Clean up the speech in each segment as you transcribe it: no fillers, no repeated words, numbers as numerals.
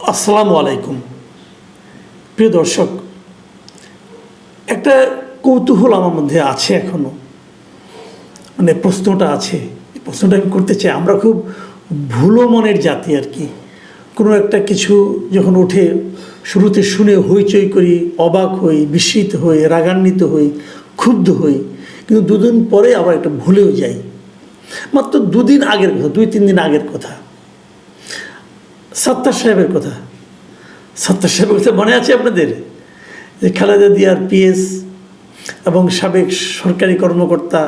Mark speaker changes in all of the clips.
Speaker 1: আসসালামু আলাইকুম। প্রিয় দর্শক, একটা কৌতূহল আমার মধ্যে আছে এখনো, মানে প্রশ্নটা আছে। এই প্রশ্নটা আমি করতে চাই। আমরা খুব ভুলো মনের জাতি আর কি। কোনো একটা কিছু যখন ওঠে, শুরুতে শুনে হইচই করি, অবাক হই, বিস্মিত হই, রাগান্বিত হই, ক্ষুব্ধ হই, কিন্তু দুদিন পরে আবার একটা ভুলেও যাই। মাত্র দুদিন আগের কথা, 2-3 দিন আগের কথা, সত্তার সাহেবের কথা। সত্তার সাহেবের কথা মনে আছে আপনাদের? যে খালেদা জিয়ার পিএস এবং সাবেক সরকারি কর্মকর্তা,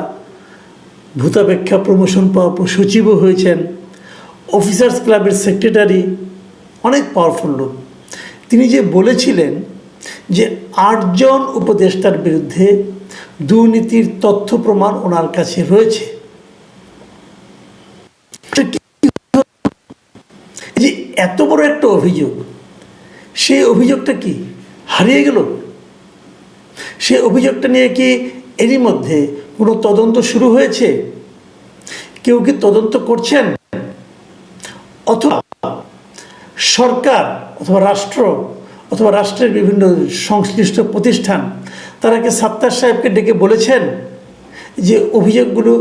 Speaker 1: ভূতাপেক্ষা প্রমোশন পাওয়া সচিবও হয়েছেন, অফিসার্স ক্লাবের সেক্রেটারি, অনেক পাওয়ারফুল লোক। তিনি যে বলেছিলেন যে 8 জন উপদেষ্টার বিরুদ্ধে দুর্নীতির তথ্য প্রমাণ ওনার কাছে রয়েছে। যে এত বড় একটা অভিযোগ, সেই অভিযোগটা কি হারিয়ে গেল? সেই অভিযোগটা নিয়ে কি এরই মধ্যে কোনো তদন্ত শুরু হয়েছে? কেউ কি তদন্ত করছেন? অথবা সরকার অথবা রাষ্ট্র অথবা রাষ্ট্রের বিভিন্ন সংশ্লিষ্ট প্রতিষ্ঠান তারা কি সত্তার সাহেবকে ডেকে বলেছেন যে অভিযোগগুলো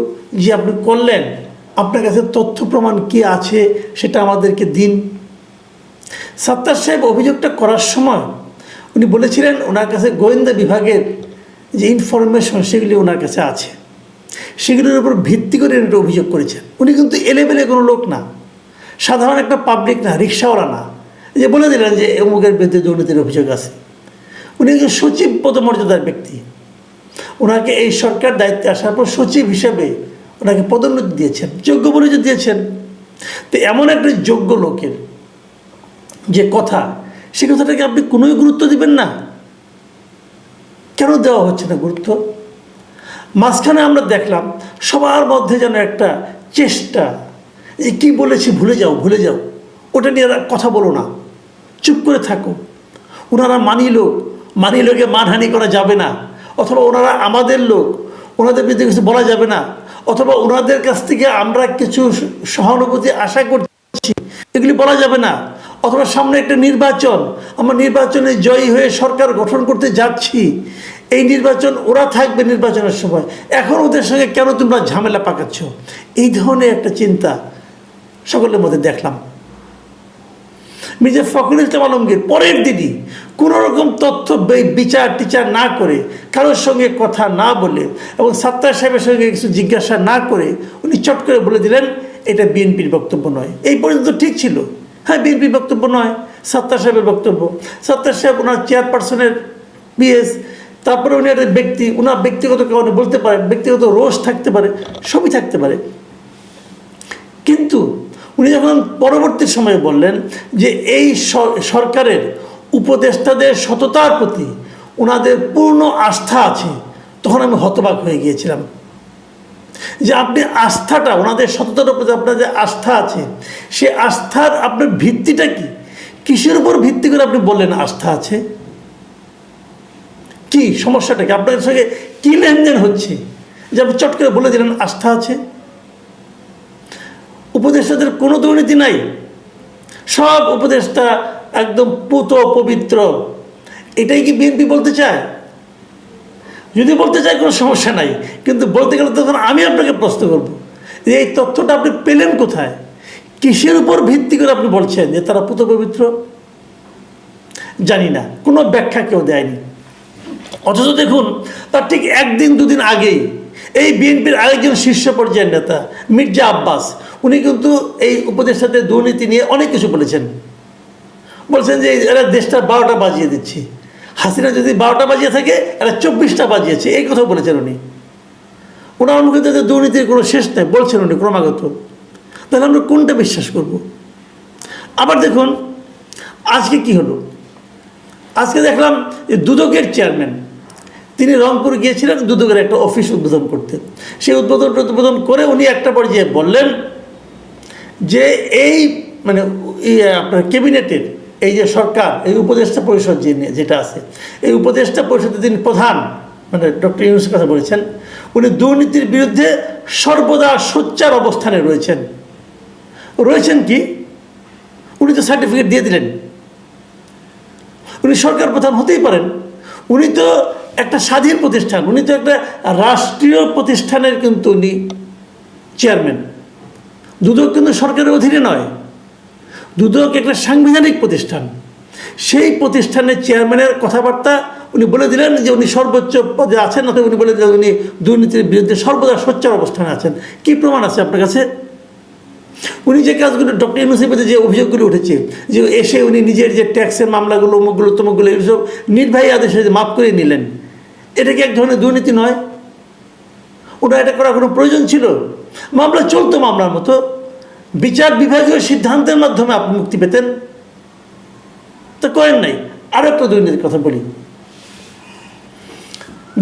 Speaker 1: যে আপনি করলেন, আপনার কাছে তথ্য প্রমাণ কি আছে সেটা আমাদেরকে দিন? সত্তার সাহেব অভিযোগটা করার সময় উনি বলেছিলেন ওনার কাছে গোয়েন্দা বিভাগের যে ইনফরমেশন সেগুলি ওনার কাছে আছে, সেগুলির উপর ভিত্তি করে একটা অভিযোগ করেছেন। উনি কিন্তু এলেবেলে কোনো লোক না, সাধারণ একটা পাবলিক না, রিক্সাওয়ালা না, যে বলে দিলেন যে অমুকের বিরুদ্ধে দুর্নীতির অভিযোগ আছে। উনি একজন সচিব পদমর্যাদার ব্যক্তি। ওনাকে এই সরকার দায়িত্বে আসার পর সচিব হিসেবে ওনাকে পদোন্নতি দিয়েছেন, যোগ্য পরিচয় দিয়েছেন। তো এমন একটা যোগ্য লোকের যে কথা, সে কথাটাকে আপনি কোনোই গুরুত্ব দিবেন না? কেন দেওয়া হচ্ছে না গুরুত্ব? মাঝখানে আমরা দেখলাম সবার মধ্যে যেন একটা চেষ্টা, যে কী বলেছি ভুলে যাও, ভুলে যাও, ওটা নিয়ে কথা বলো না, চুপ করে থাকো। ওনারা মানি লোকে মানহানি করা যাবে না, অথবা ওনারা আমাদের লোক, ওনাদের বিরুদ্ধে কিছু বলা যাবে না, অথবা ওনাদের কাছ থেকে আমরা কিছু সহানুভূতি আশা করছি এগুলি বলা যাবে না, অথবা সামনে একটা নির্বাচন, আমরা নির্বাচনে জয়ী হয়ে সরকার গঠন করতে যাচ্ছি, এই নির্বাচন ওরা থাকবে নির্বাচনের সময়, এখন ওদের সঙ্গে কেন তোমরা ঝামেলা পাকাচ্ছ? এই ধরনের একটা চিন্তা সকলের মধ্যে দেখলাম। মির্জা ফখরুল ইসলাম আলমগীর পরের দিনই কোনো রকম তথ্য বিচার না করে, কারোর সঙ্গে কথা না বলে এবং সত্তার সাহেবের সঙ্গে কিছু জিজ্ঞাসা না করে উনি চট করে বলে দিলেন এটা বিএনপির বক্তব্য নয়। এই পর্যন্ত ঠিক ছিল, হ্যাঁ বিএনপির বক্তব্য নয়, সত্তার সাহেবের বক্তব্য। সত্তার সাহেব ওনার চেয়ারপারসনের পিএস, তারপরে উনি একটা ব্যক্তি, ওনার ব্যক্তিগত কারণে বলতে পারেন, ব্যক্তিগত রোষ থাকতে পারে, সবই থাকতে পারে। কিন্তু উনি যখন পরবর্তী সময়ে বললেন যে এই সরকারের উপদেষ্টাদের সততার প্রতি ওনাদের পূর্ণ আস্থা আছে, তখন আমি হতবাক হয়ে গিয়েছিলাম। যে আপনি আস্থাটা, ওনাদের সততার প্রতি আপনার যে আস্থা আছে, সে আস্থার আপনার ভিত্তিটা কি? কিসের উপর ভিত্তি করে আপনি বললেন আস্থা আছে? কি সমস্যাটা কি? আপনাদের সঙ্গে কী লেনদেন হচ্ছে যে আপনি চট করে বলে দিলেন আস্থা আছে? উপদেষ্টাদের কোনো দুর্নীতি নাই, সব উপদেষ্টা একদম পুত পবিত্র, এটাই কি বিএনপি বলতে চায়? যদি বলতে চায় কোনো সমস্যা নাই, কিন্তু বলতে গেলে তখন আমি আপনাকে প্রশ্ন করব যে এই তথ্যটা আপনি পেলেন কোথায়? কিসের উপর ভিত্তি করে আপনি বলছেন যে তারা পুত পবিত্র? জানি না, কোনো ব্যাখ্যা কেউ দেয়নি। অথচ দেখুন, তার ঠিক 1-2 দিন আগেই এই বিএনপির আরেকজন শীর্ষ পর্যায়ের নেতা মির্জা আব্বাস, উনি কিন্তু এই উপদেষ্টাদের দুর্নীতি নিয়ে অনেক কিছু বলেছেন। বলছেন যে এরা দেশটা 12টা বাজিয়ে দিচ্ছে, হাসিনা যদি 12টা বাজিয়ে থাকে এরা 24টা বাজিয়েছে, এই কথা বলেছেন উনি। ওনার মুখে তাদের দুর্নীতির কোনো শেষ নেই বলছেন উনি ক্রমাগত। তাহলে আমরা কোনটা বিশ্বাস করব? আবার দেখুন আজকে কি হলো। আজকে দেখলাম যে দুদকের চেয়ারম্যান, তিনি রংপুর গিয়েছিলেন দুদকের একটা অফিস উদ্বোধন করতে। সেই উদ্বোধন করে উনি একটা পর্যায়ে বললেন যে এই মানে আপনার ক্যাবিনেটের এই যে সরকার, এই উপদেষ্টা পরিষদ যেটা আছে, এই উপদেষ্টা পরিষদের তিনি প্রধান, মানে ডক্টর ইউনূসের কথা বলেছেন, উনি দুর্নীতির বিরুদ্ধে সর্বদা সোচ্চার অবস্থানে রয়েছেন। কি উনি তো সার্টিফিকেট দিয়ে দিলেন উনি সরকার প্রধান হতেই পারেন, উনি তো একটা স্বাধীন প্রতিষ্ঠান, উনি তো একটা রাষ্ট্রীয় প্রতিষ্ঠানের কিন্তু উনি চেয়ারম্যান। দুদক কিন্তু সরকারের অধীনে নয়, দুদক একটা সাংবিধানিক প্রতিষ্ঠান। সেই প্রতিষ্ঠানের চেয়ারম্যানের কথাবার্তা উনি বলে দিলেন যে উনি সর্বোচ্চ পদে আছেন, অথবা উনি বলে দিলেন উনি দুর্নীতির বিরুদ্ধে সর্বদা সোচ্চার অবস্থানে আছেন। কী প্রমাণ আছে আপনার কাছে? উনি যে কাজগুলো ডক্টর ইউনূসের বিরুদ্ধে যে অভিযোগগুলো উঠেছে, যে এসে উনি নিজের যে ট্যাক্সের মামলাগুলো অমুকগুলো তমুকগুলো এইসব নির্বাহী আদেশে মাফ করে নিলেন, এটা কি এক ধরনের দুর্নীতি নয়? ওটা এটা করার কোনো প্রয়োজন ছিল? মামলা চলতো মামলার মতো, বিচার বিভাগীয় সিদ্ধান্তের মাধ্যমে আপনি মুক্তি পেতেন, তা করেন নাই। আরও একটা দুর্নীতির কথা বলি।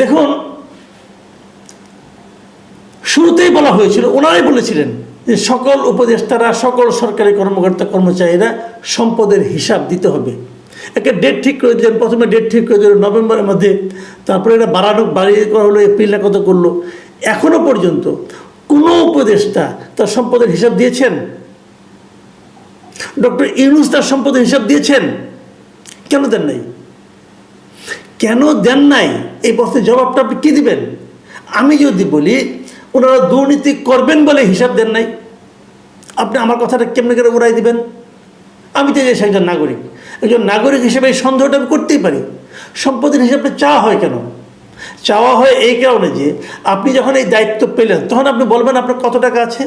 Speaker 1: দেখুন, শুরুতেই বলা হয়েছিল, ওনারাই বলেছিলেন যে সকল উপদেষ্টারা, সকল সরকারি কর্মকর্তা কর্মচারীরা সম্পদের হিসাব দিতে হবে। একটা ডেট ঠিক করে দিলেন, প্রথমে ডেট ঠিক করে দিলেন নভেম্বরের মধ্যে, তারপরে এটা বাড়িয়ে করা হলো এপ্রিলে কত করলো। এখনও পর্যন্ত কোনো উপদেষ্টা তার সম্পদের হিসাব দিয়েছেন? ডক্টর ইউনূস তার সম্পদের হিসাব দিয়েছেন? কেন দেন নাই? কেন দেন নাই এই প্রশ্নের জবাবটা আপনি কী দিবেন? আমি যদি বলি ওনারা দুর্নীতি করবেন বলে হিসাব দেন নাই, আপনি আমার কথাটা কেমনে করে উড়াই দিবেন? আমি তো একজন নাগরিক, একজন নাগরিক হিসেবে এই সন্দেহটা আমি করতেই পারি। সম্পদের হিসাবটা চাওয়া হয় কেন? চাওয়া হয় এই কারণে যে আপনি যখন এই দায়িত্ব পেলেন তখন আপনি বলবেন আপনার কত টাকা আছে।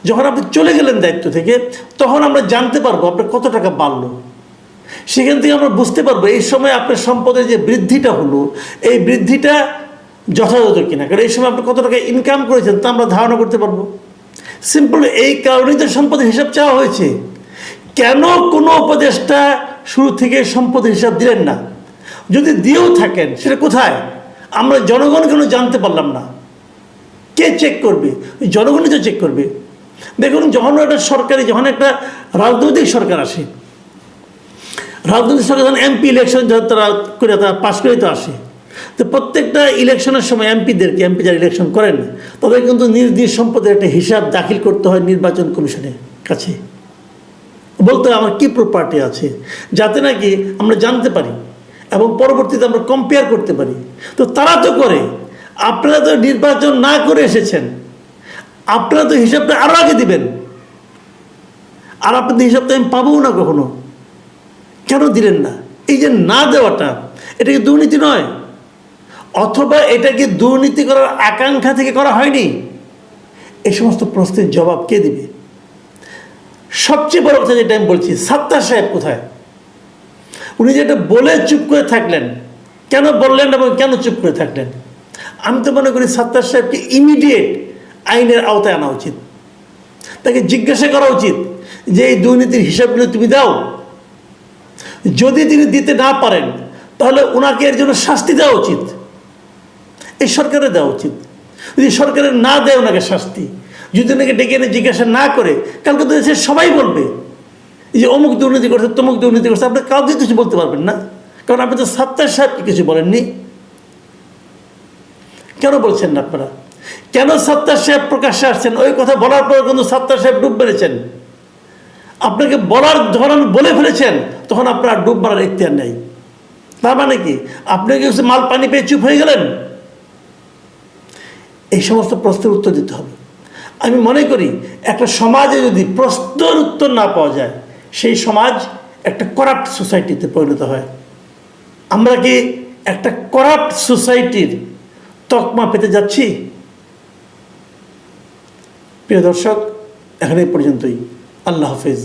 Speaker 1: যখন আপনি চলে গেলেন দায়িত্ব থেকে, তখন আমরা জানতে পারবো আপনার কত টাকা বাড়লো। সেখান থেকে আমরা বুঝতে পারবো এই সময় আপনার সম্পদের যে বৃদ্ধিটা হলো, এই বৃদ্ধিটা যথাযথ কিনা। কারণ এই সময় আপনি কত টাকা ইনকাম করেছেন তা আমরা ধারণা করতে পারবো। সিম্পল এই কারণেই তো সম্পদের হিসাব চাওয়া হয়েছে। কেন কোনো উপদেষ্টা শুরু থেকে সম্পদের হিসাব দিলেন না? যদি দিয়েও থাকেন সেটা কোথায়? আমরা জনগণ কেন জানতে পারলাম না? কে চেক করবে? জনগণই তো চেক করবে। দেখুন, যখন একটা সরকারি, যখন একটা রাজনৈতিক সরকার আসে, রাজনৈতিক সরকার যখন এমপি ইলেকশন তারা পাশ করে তো আসে, তো প্রত্যেকটা ইলেকশনের সময় এমপি যারা ইলেকশন করেন তাদের কিন্তু নিজ নিজ সম্পদের একটা হিসাব দাখিল করতে হয় নির্বাচন কমিশনের কাছে। বলতে হয় আমার কী প্রপার্টি আছে, যাতে নাকি আমরা জানতে পারি এবং পরবর্তীতে আমরা কম্পেয়ার করতে পারি। তো তারা তো করে, আপনারা তো নির্বাচন না করে এসেছেন, আপনারা তো হিসাবটা আরও আগে দিবেন, আর আপনাদের হিসাবটা আমি পাবো না কখনো। কেন দিলেন না? এই যে না দেওয়াটা, এটা কি দুর্নীতি নয়? অথবা এটা কি দুর্নীতি করার আকাঙ্ক্ষা থেকে করা হয়নি? এই সমস্ত প্রশ্নের জবাব কে দিবে? সবচেয়ে বড় কথা যেটা আমি বলছি, সাত্তার সাহেব কোথায়? উনি যেটা বলে চুপ করে থাকলেন, কেন বললেন এবং কেন চুপ করে থাকলেন? আমি তো মনে করি সাত্তার সাহেবকে ইমিডিয়েট আইনের আওতায় আনা উচিত। তাকে জিজ্ঞাসা করা উচিত যে এই দুর্নীতির হিসাবগুলো তুমি দাও। যদি তিনি দিতে না পারেন তাহলে ওনাকে এর জন্য শাস্তি দেওয়া উচিত, এই সরকারের দেওয়া উচিত। যদি সরকারের না দেয় ওনাকে শাস্তি, যদি ওনাকে ডেকে এনে জিজ্ঞাসা না করে, কালকে তো দেশের সবাই বলবে যে অমুক দুর্নীতি করছে, তমুক দুর্নীতি করছে, আপনি কাউকে কিছু বলতে পারবেন না, কারণ আপনি তো সাত্তার সাহেবকে কিছু বলেননি। কেন বলছেন না আপনারা? কেন সাত্তার সাহেব প্রকাশ্যে আসছেন? ওই কথা বলার পর কিন্তু সাত্তার সাহেব ডুব মেরেছেন। আপনাকে বলার ধরন বলে ফেলেছেন, তখন আপনার ডুব মারার এখতিয়ার নেই। তার মানে কি আপনি কি মাল পানি পেয়ে চুপ হয়ে গেলেন? এই সমস্ত প্রশ্নের উত্তর দিতে হবে। আমি মনে করি একটা সমাজে যদি প্রশ্নের উত্তর না পাওয়া যায়, সেই সমাজ একটা করাপ্ট সোসাইটিতে পরিণত হয়। আমরা কি একটা করাপ্ট সোসাইটির তকমা পেতে যাচ্ছি? প্রিয় দর্শক, এখানে পর্যন্তই। আল্লাহ হাফেজ।